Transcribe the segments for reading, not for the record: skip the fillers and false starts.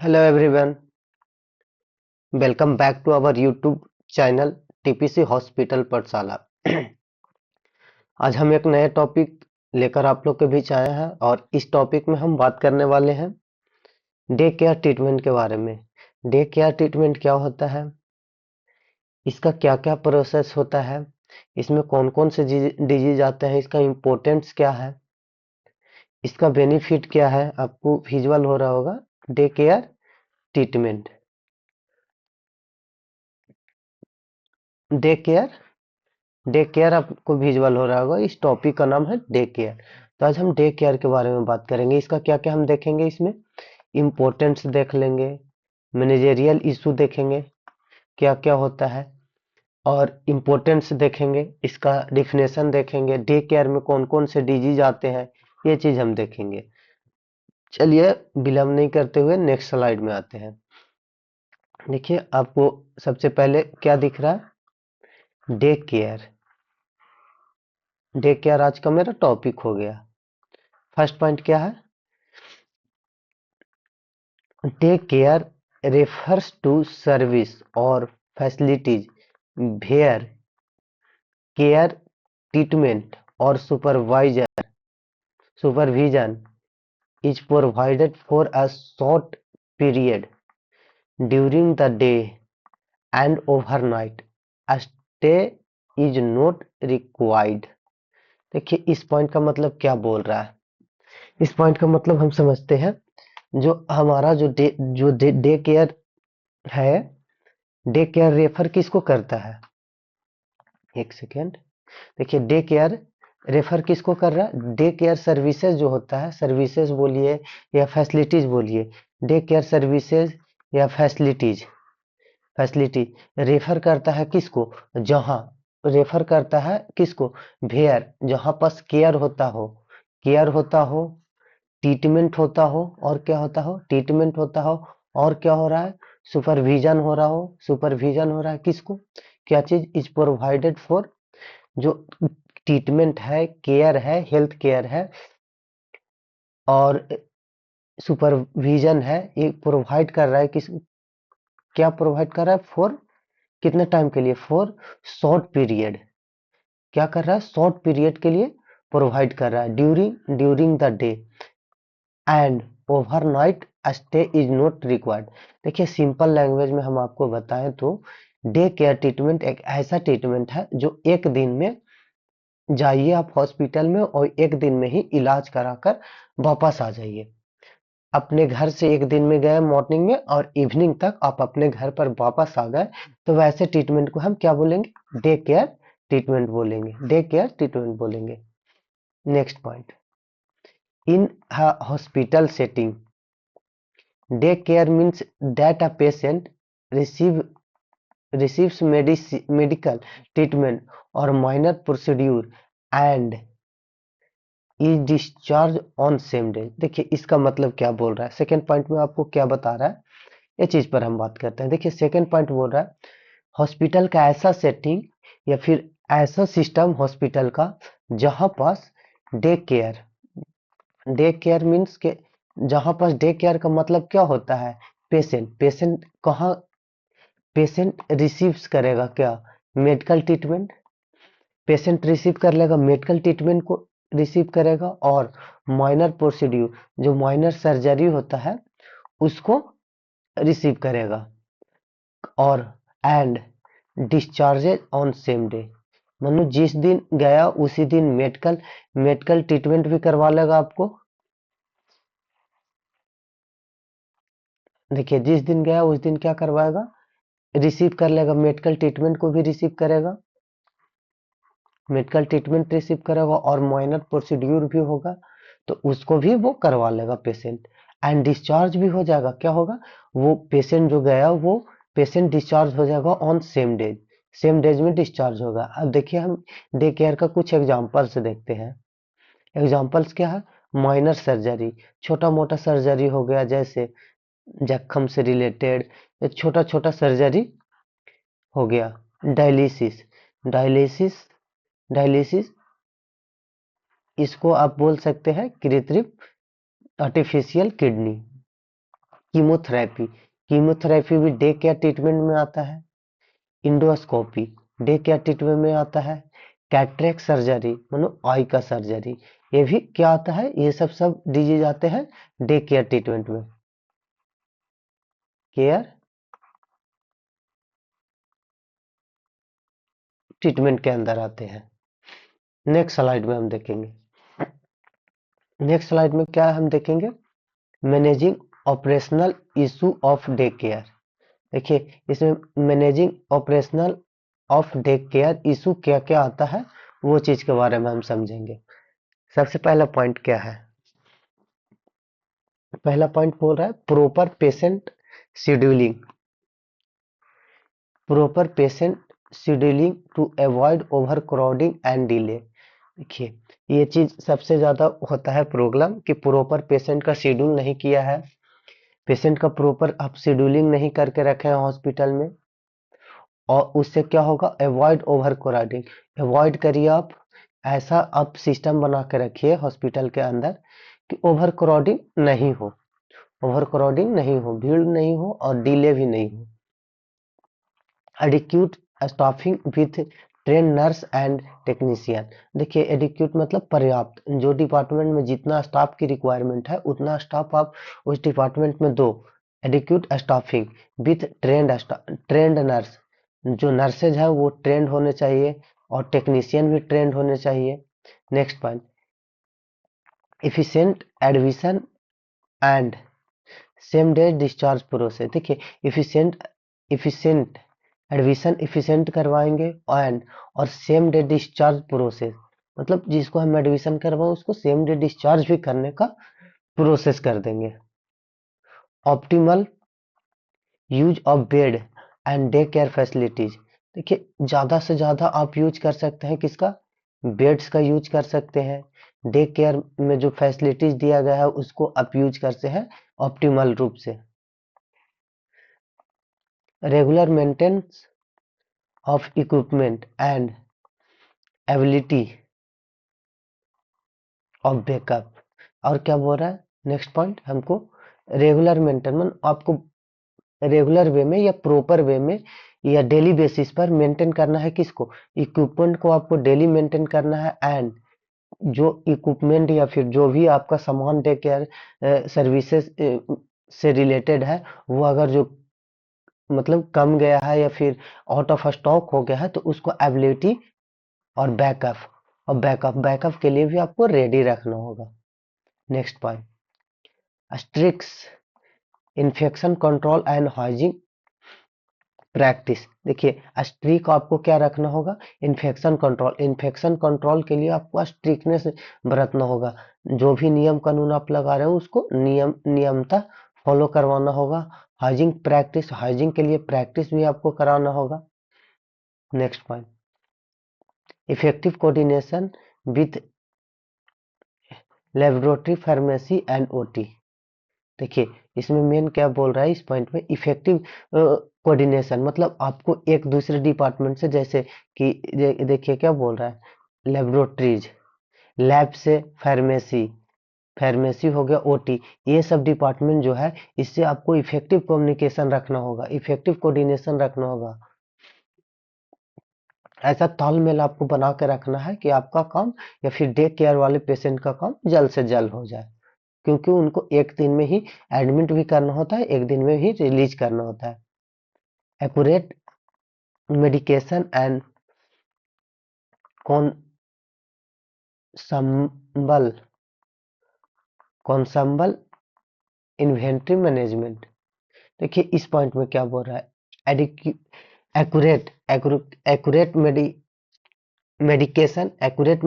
Hello everyone, welcome back to our YouTube channel TPC hospital पाठशाला। आज हम एक नए टॉपिक लेकर आप लोग के बीच आए हैं और इस टॉपिक में हम बात करने वाले हैं डे केयर ट्रीटमेंट के बारे में। डे केयर ट्रीटमेंट क्या होता है, इसका क्या क्या प्रोसेस होता है, इसमें कौन कौन से डिजीज आते हैं, इसका इम्पोर्टेंस क्या है, इसका बेनिफिट क्या है। आपको विजुअल हो रहा होगा day care treatment. Day care day care आपको विजुअल हो रहा होगा, इस टॉपिक का नाम है डे केयर। तो आज हम डे केयर के बारे में बात करेंगे। इसका क्या क्या हम देखेंगे, इसमें इम्पोर्टेंस देख लेंगे, मैनेजेरियल इशू देखेंगे क्या क्या होता है, और इम्पोर्टेंस देखेंगे, इसका डिफिनेशन देखेंगे, डे केयर में कौन कौन से डिजीज आते हैं, ये चीज हम देखेंगे। चलिए विलंब नहीं करते हुए नेक्स्ट स्लाइड में आते हैं। देखिए आपको सबसे पहले क्या दिख रहा है, डे केयर। डे केयर आज का मेरा टॉपिक हो गया। फर्स्ट पॉइंट क्या है, day care refers to service or facilities where care, treatment or supervision is provided for a short period during the day and overnight. A stay is not required. देखिए इस point का मतलब क्या बोल रहा है। इस पॉइंट का मतलब हम समझते हैं, जो हमारा जो डे केयर है, डे केयर रेफर किसको करता है। एक सेकेंड, देखिए डे केयर रेफर किसको कर रहा है, डे केयर सर्विसेज जो होता है, सर्विसेज बोलिए या फैसिलिटीज बोलिए, डे केयर सर्विसेज या फैसिलिटीज, रेफर करता है किसको, जहां रेफर करता है किसको, वेयर, जहां पास केयर होता हो, केयर होता हो, ट्रीटमेंट होता हो, और क्या होता हो, ट्रीटमेंट होता हो, और क्या हो रहा है, सुपरविजन हो रहा हो, सुपरविजन हो रहा है किसको, क्या चीज इज प्रोवाइडेड फॉर, जो ट्रीटमेंट है, केयर है, हेल्थ केयर है, और सुपरविजन है, ये प्रोवाइड कर रहा है किस, क्या प्रोवाइड कर रहा है, फॉर कितने टाइम के लिए, फॉर शॉर्ट पीरियड। क्या कर रहा है, शॉर्ट पीरियड के लिए प्रोवाइड कर रहा है, during the day and overnight stay is not required. देखिए सिंपल लैंग्वेज में हम आपको बताएं तो डे केयर ट्रीटमेंट एक ऐसा ट्रीटमेंट है जो एक दिन में जाइए आप हॉस्पिटल में और एक दिन में ही इलाज कराकर वापस आ जाइए। अपने घर से एक दिन में गए मॉर्निंग में और इवनिंग तक आप अपने घर पर वापस आ गए, तो वैसे ट्रीटमेंट को हम क्या बोलेंगे, डे केयर ट्रीटमेंट बोलेंगे, डे केयर ट्रीटमेंट बोलेंगे। Next point, in hospital setting day care means that a patient receive receives medical treatment or minor procedure and is discharged on same day। देखिए इसका मतलब क्या बोल रहा है, सेकेंड पॉइंट में आपको क्या बता रहा है, ये चीज पर हम बात करते हैं। देखिए सेकेंड पॉइंट बोल रहा है हॉस्पिटल का ऐसा सेटिंग या फिर ऐसा सिस्टम हॉस्पिटल का जहां पास day care, day care means के जहां पास डे केयर का मतलब क्या होता है, पेशेंट कहाँ, पेशेंट रिसीव्स करेगा क्या, मेडिकल ट्रीटमेंट, पेशेंट रिसीव कर लेगा मेडिकल ट्रीटमेंट को, रिसीव करेगा, और माइनर प्रोसीड्यूर, जो माइनर सर्जरी होता है उसको रिसीव करेगा, और and discharges on same day, मनु जिस दिन गया उसी दिन मेडिकल मेडिकल ट्रीटमेंट भी करवा लेगा आपको। देखिए जिस दिन गया उस दिन क्या करवाएगा, रिसीव कर लेगा, मेडिकल ट्रीटमेंट को भी रिसीव करेगा, मेडिकल ट्रीटमेंट रिसीव करेगा, और माइनर प्रोसीड्यूर भी होगा तो उसको भी वो करवा लेगा पेशेंट, एंड डिस्चार्ज भी हो जाएगा। क्या होगा, वो पेशेंट जो गया वो पेशेंट डिस्चार्ज हो जाएगा on same days, same days में डिस्चार्ज होगा। अब देखिए हम डे केयर का कुछ एग्जांपल्स देखते हैं। एग्जांपल्स क्या है, माइनर सर्जरी, छोटा मोटा सर्जरी हो गया, जैसे जख्म से रिलेटेड छोटा छोटा सर्जरी हो गया। डायलिसिस, डायलिसिस डायलिसिस इसको आप बोल सकते हैं कृत्रिम आर्टिफिशियल किडनी। कीमोथेरेपी, कीमोथेरेपी भी डे केयर ट्रीटमेंट में आता है। इंडोस्कोपी डे केयर ट्रीटमेंट में आता है। कैटरेक्ट सर्जरी मतलब आई का सर्जरी, ये भी क्या आता है, ये सब सब डिजीज आते हैं डे केयर ट्रीटमेंट में, केयर ट्रीटमेंट के अंदर आते हैं। नेक्स्ट स्लाइड में हम देखेंगे, नेक्स्ट स्लाइड में क्या हम देखेंगे, managing operational issue of day care. देखिए इसमें managing operational of day care issue क्या क्या आता है, वो चीज के बारे में हम समझेंगे। सबसे पहला पॉइंट क्या है, पहला पॉइंट बोल रहा है proper patient scheduling, proper patient scheduling to avoid over crowding and delay. देखिए ये चीज सबसे ज्यादा होता है प्रॉब्लम कि प्रॉपर पेशेंट का शेड्यूल नहीं किया है, पेशेंट का प्रॉपर आप शेड्यूलिंग नहीं करके रखे हैं हॉस्पिटल में, और उससे क्या होगा, अवॉइड ओवर क्राउडिंग, अवॉइड करिए आप, ऐसा आप सिस्टम बना के रखिए हॉस्पिटल के अंदर कि ओवर क्राउडिंग नहीं हो, ओवर क्राउडिंग नहीं हो, भीड़ नहीं हो और डिले भी नहीं हो। Adequate staffing with train nurse and technician. देखिए एडिक्यूट मतलब पर्याप्त, जो डिपार्टमेंट में जितना स्टाफ की रिक्वायरमेंट है उतना स्टाफ आप उस डिपार्टमेंट में दो। Adequate staffing with trend nurse, जो नर्सेज है वो ट्रेंड होने चाहिए और टेक्नीशियन भी ट्रेंड होने चाहिए। Next point, efficient admission and same day discharge process. देखिए इफिशिएंट इफिशिएंट एडमिशन इफिशिएंट करवाएंगे एंड और सेम डे डिस्चार्ज प्रोसेस, मतलब जिसको हम एडमिशन करवाएं उसको सेम डे डिस्चार्ज भी करने का प्रोसेस कर देंगे। Optimal use of bed and day care facilities. देखिए ज्यादा से ज्यादा आप यूज कर सकते हैं किसका, बेड्स का यूज कर सकते हैं, डे केयर में जो फैसिलिटीज दिया गया है उसको आप यूज करते हैं ऑप्टिमल रूप से। Regular maintenance of equipment and ability of backup. और क्या बोल रहा है नेक्स्ट पॉइंट, हमको रेगुलर मेंटेनेंस, आपको रेगुलर वे में या प्रॉपर वे में या डेली बेसिस पर मेंटेन करना है किसको, इक्विपमेंट को आपको डेली मेंटेन करना है, एंड जो इक्विपमेंट या फिर जो भी आपका सामान डे केयर सर्विसेज से रिलेटेड है वो अगर जो मतलब कम गया है या फिर आउट ऑफ स्टॉक हो गया है तो उसको एबिलिटी और बैकअप, और बैकअप के लिए भी आपको रेडी रखना होगा। Next point, strict infection control and hygiene practice. देखिए स्ट्रिक आपको क्या रखना होगा, इन्फेक्शन कंट्रोल, इन्फेक्शन कंट्रोल के लिए आपको स्ट्रिकनेस बरतना होगा, जो भी नियम कानून आप लगा रहे हो उसको नियमता फॉलो करवाना होगा। हाइजीन प्रैक्टिस, हाइजीन के लिए प्रैक्टिस भी आपको कराना होगा। Next point, effective coordination with laboratory pharmacy and OT. देखिए इसमें मेन क्या बोल रहा है इस पॉइंट में, इफेक्टिव कोऑर्डिनेशन मतलब आपको एक दूसरे डिपार्टमेंट से, जैसे कि देखिए क्या बोल रहा है, लेबोरेटरीज, लैब से फार्मेसी, फार्मेसी हो गया ओटी, ये सब डिपार्टमेंट जो है इससे आपको इफेक्टिव कम्युनिकेशन रखना होगा, इफेक्टिव कोऑर्डिनेशन रखना होगा, ऐसा तालमेल आपको बना के रखना है कि आपका काम या फिर डे केयर वाले पेशेंट का काम जल्द से जल्द हो जाए, क्योंकि उनको एक दिन में ही एडमिट भी करना होता है, एक दिन में ही रिलीज करना होता है। Accurate medication and consumable consumable inventory management. देखिए इस पॉइंट में क्या बोल रहा है, accurate accurate medication, accurate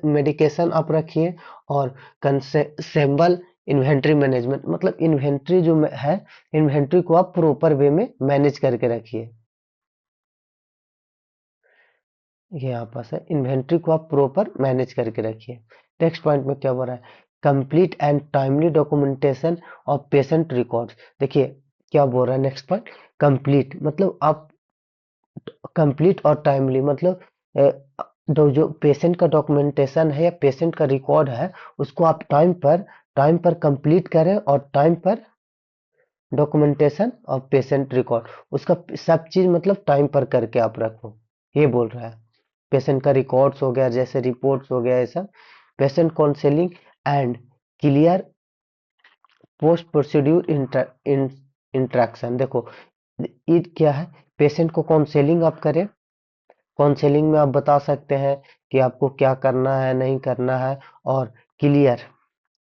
medication आप रखिए, और कंसेम्बल इन्वेंट्री मैनेजमेंट मतलब इन्वेंट्री जो है, इन्वेंट्री को आप प्रॉपर वे में मैनेज करके रखिए। ये यहाँ पास है, इन्वेंट्री को आप प्रॉपर मैनेज करके रखिए। नेक्स्ट पॉइंट में क्या बोल रहा है, complete and timely documentation of patient records. देखिए क्या बोल रहा है नेक्स्ट पॉइंट, कंप्लीट मतलब आप, कंप्लीट और टाइमली मतलब जो पेशेंट का डॉक्यूमेंटेशन है या पेशेंट का रिकॉर्ड है उसको आप टाइम पर कंप्लीट करें और टाइम पर डॉक्यूमेंटेशन और पेशेंट रिकॉर्ड, उसका सब चीज मतलब टाइम पर करके आप रखो, ये बोल रहा है। पेशेंट का रिकॉर्ड्स हो गया, जैसे रिपोर्ट्स हो गया, ऐसा patient counselling and clear post procedure interaction. देखो ये क्या है, पेशेंट को काउंसलिंग आप करें, काउंसलिंग में आप बता सकते हैं कि आपको क्या करना है नहीं करना है, और क्लियर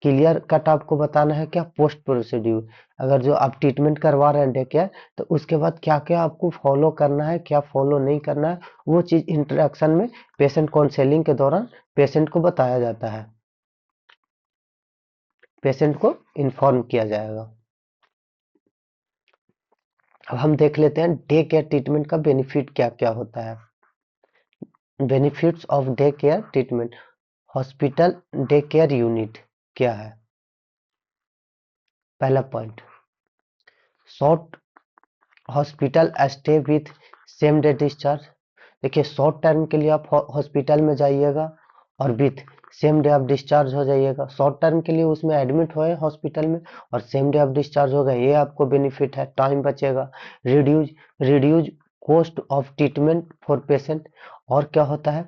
क्लियर कट आपको बताना है क्या, पोस्ट प्रोसीड्यूर, अगर जो आप ट्रीटमेंट करवा रहे हैं डे केयर, तो उसके बाद क्या क्या आपको फॉलो करना है, क्या फॉलो नहीं करना है, वो चीज इंटरेक्शन में पेशेंट काउंसलिंग के दौरान पेशेंट को बताया जाता है, पेशेंट को इन्फॉर्म किया जाएगा। अब हम देख लेते हैं डे केयर ट्रीटमेंट का बेनिफिट क्या क्या होता है। Benefits of day care treatment, hospital day care unit क्या है। पहला point, short hospital stay with same day discharge. देखिए शॉर्ट टर्म के लिए आप हॉस्पिटल में जाइएगा और विथ सेम डे आप डिस्चार्ज हो जाइएगा। शॉर्ट टर्म के लिए उसमें एडमिट हुए हॉस्पिटल में और सेम डे आप डिस्चार्ज हो गए, ये आपको बेनिफिट है, टाइम बचेगा। Reduce reduce cost of treatment for patient, और क्या होता है,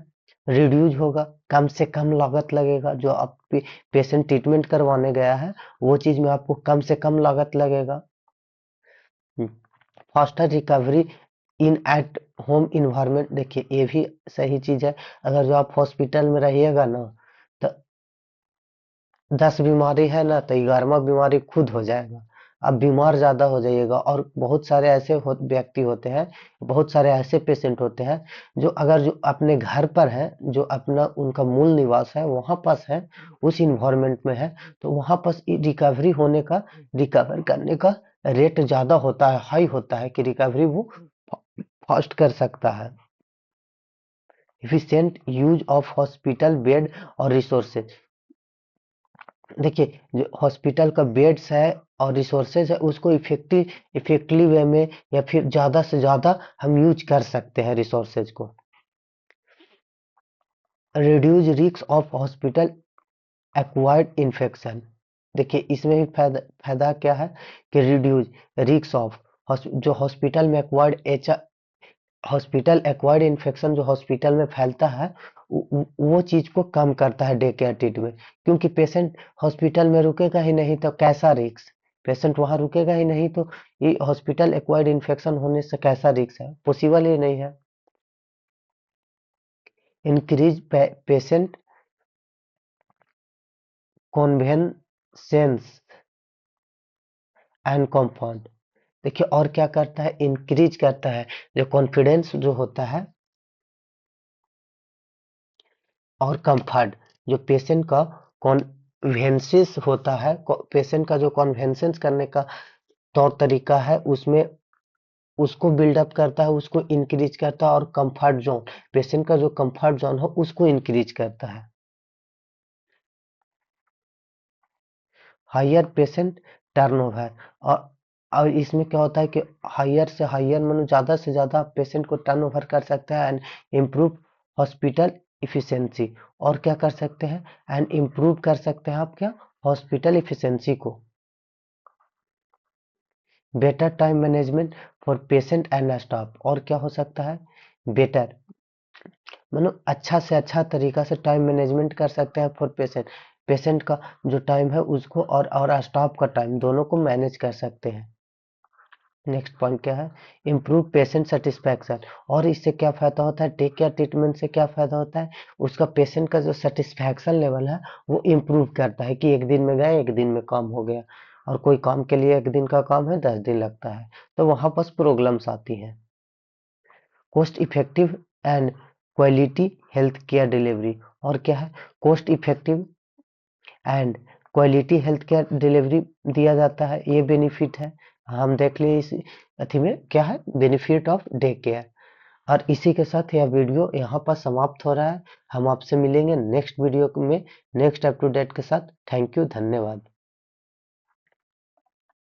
रिड्यूज होगा, कम से कम लागत लगेगा, जो आप पेशेंट ट्रीटमेंट करवाने गया है वो चीज में आपको कम से कम लागत लगेगा। Faster recovery in at home environment, देखिए ये भी सही चीज है। अगर जो आप हॉस्पिटल में रहिएगा ना, तो 10 बीमारी है ना, तो 11वां बीमारी खुद हो जाएगा, आप बीमार ज्यादा हो जाइएगा। और बहुत सारे ऐसे व्यक्ति होते हैं, बहुत सारे ऐसे पेशेंट होते हैं जो अगर जो अपने घर पर है, जो अपना उनका मूल निवास है वहां पास है, उस इन्वायरमेंट में है, तो वहां पास रिकवरी होने का, रिकवर करने का रेट ज्यादा होता है, हाई होता है, कि रिकवरी वो फास्ट कर सकता है। Efficient use of hospital bed और रिसोर्सेज, देखिए जो हॉस्पिटल का बेड्स है और रिसोर्सेज है उसको इफेक्टिवली वे में या फिर ज्यादा से ज्यादा हम यूज कर सकते हैं रिसोर्सेज को। Reduce risk of hospital acquired infection, देखिए इसमें भी फायदा क्या है कि रिड्यूज रिस्क ऑफ, जो हॉस्पिटल में एक्वायर्ड हॉस्पिटल एक्वायर्ड इन्फेक्शन जो हॉस्पिटल में फैलता है, वो चीज को कम करता है डे केयर ट्रीटमेंट, क्योंकि पेशेंट हॉस्पिटल में रुकेगा ही नहीं तो कैसा रिस्क, पेशेंट वहां रुकेगा ही नहीं तो ये हॉस्पिटल एक्वायर्ड इन्फेक्शन होने से कैसा रिस्क है, पॉसिबल ही नहीं है। इंक्रीज पेशेंट कॉन्वेंसेंस एंड कंफर्ट, देखिए और क्या करता है, इंक्रीज करता है जो कॉन्फिडेंस जो होता है और कंफर्ट, जो पेशेंट का कॉन्वेंसिस होता है, पेशेंट का जो कॉन्वेंसेंस करने का तौर तरीका है उसमें उसको बिल्डअप करता है, उसको इंक्रीज करता है, और कंफर्ट जोन, पेशेंट का जो कंफर्ट जोन हो उसको इंक्रीज करता है। हायर पेशेंट टर्नओवर, और इसमें क्या होता है कि हायर से हायर मतलब ज्यादा से ज्यादा पेशेंट को टर्नओवर कर सकते हैं, एंड इम्प्रूव हॉस्पिटल इफिशिएंसी, और क्या कर सकते हैं, एंड इम्प्रूव कर सकते हैं आप क्या, हॉस्पिटल इफिशिएंसी को। Better time management for patient and staff, और क्या हो सकता है, बेटर मतलब अच्छा से अच्छा तरीका से टाइम मैनेजमेंट कर सकते हैं फॉर पेशेंट, पेशेंट का जो टाइम है उसको और स्टाफ का टाइम दोनों को मैनेज कर सकते हैं। नेक्स्ट पॉइंट क्या है, इम्प्रूव पेशेंट सेटिस्फैक्शन, और इससे क्या फायदा होता है, टेक केयर ट्रीटमेंट से क्या फायदा होता है, उसका पेशेंट का जो सेटिस्फैक्शन लेवल है वो इम्प्रूव करता है, कि एक दिन में गए एक दिन में काम हो गया, और कोई काम के लिए एक दिन का काम है 10 दिन लगता है, तो वहां पर प्रॉब्लम्स आती है। Cost effective and quality health care delivery, और क्या है, cost effective and quality health care delivery दिया जाता है, ये बेनिफिट है। हम देख लिए इस अथी में क्या है, बेनिफिट ऑफ डे केयर। और इसी के साथ यह वीडियो यहाँ पर समाप्त हो रहा है, हम आपसे मिलेंगे नेक्स्ट वीडियो में नेक्स्ट अप टू डेट के साथ। थैंक यू, धन्यवाद।